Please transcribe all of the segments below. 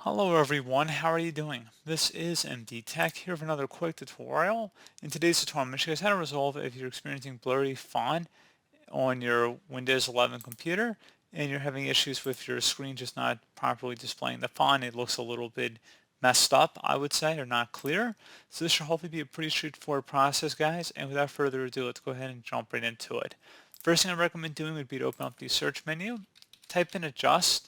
Hello everyone, how are you doing? This is MD Tech here with another quick tutorial. In today's tutorial, I'm going to show you guys how to resolve if you're experiencing blurry font on your Windows 11 computer and you're having issues with your screen just not properly displaying the font. It looks a little bit messed up, I would say, or not clear. So this should hopefully be a pretty straightforward process, guys. And without further ado, let's go ahead and jump right into it. First thing I recommend doing would be to open up the search menu, type in adjust.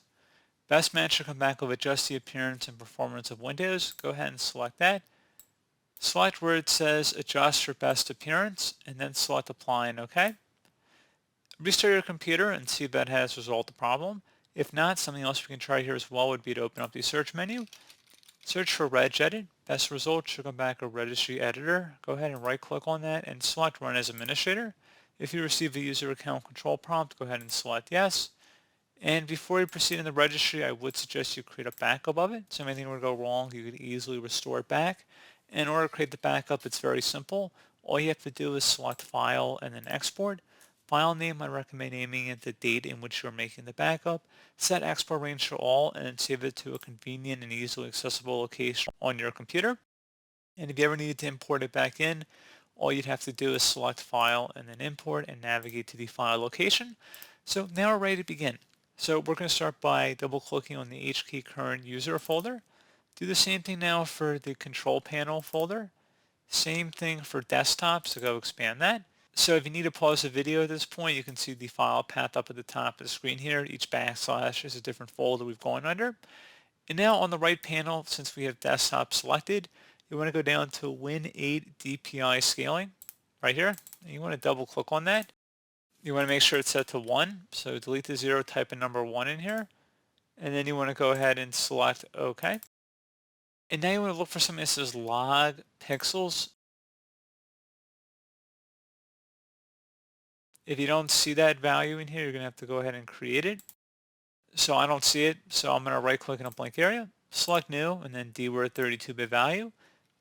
Best match should come back with adjust the appearance and performance of Windows. Go ahead and select that. Select where it says adjust for best appearance and then select apply and OK. Restart your computer and see if that has resolved the problem. If not, something else we can try here as well would be to open up the search menu. Search for regedit. Best result should come back a registry editor. Go ahead and right click on that and select run as administrator. If you receive a user account control prompt, go ahead and select yes. And before you proceed in the registry, I would suggest you create a backup of it. So if anything were to go wrong, you could easily restore it back. In order to create the backup, it's very simple. All you have to do is select File and then Export. File name, I recommend naming it the date in which you're making the backup. Set export range to all and then save it to a convenient and easily accessible location on your computer. And if you ever needed to import it back in, all you'd have to do is select File and then Import and navigate to the file location. So now we're ready to begin. So we're going to start by double-clicking on the HKey current user folder. Do the same thing now for the control panel folder. Same thing for desktop, so go expand that. So if you need to pause the video at this point, you can see the file path up at the top of the screen here. Each backslash is a different folder we've gone under. And now on the right panel, since we have desktop selected, you want to go down to Win8 DPI scaling right here. And you want to double click on that. You want to make sure it's set to 1. So delete the 0, type in number 1 in here. And then you want to go ahead and select OK. And now you want to look for something that says log pixels. If you don't see that value in here, you're going to have to go ahead and create it. So I don't see it, so I'm going to right click in a blank area, select new, and then dword 32-bit value.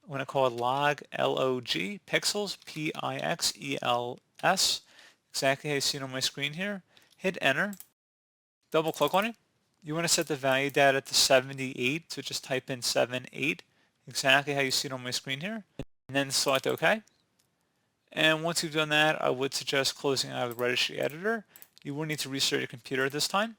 I'm going to call it log L-O-G pixels, P-I-X-E-L-S, exactly how you see it on my screen here. Hit enter, double click on it. You want to set the value data to 78, so just type in 78, exactly how you see it on my screen here, and then select OK. And once you've done that, I would suggest closing out of the registry editor. You will need to restart your computer at this time.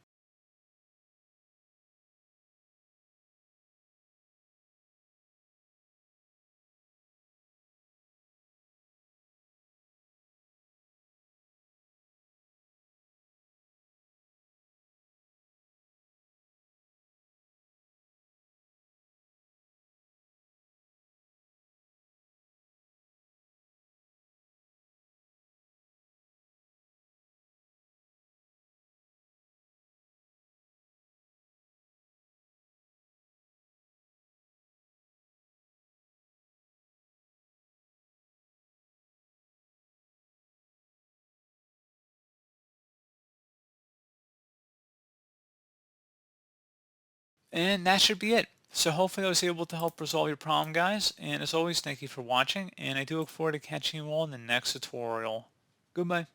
And that should be it. So hopefully I was able to help resolve your problem, guys. And as always, thank you for watching. And I do look forward to catching you all in the next tutorial. Goodbye.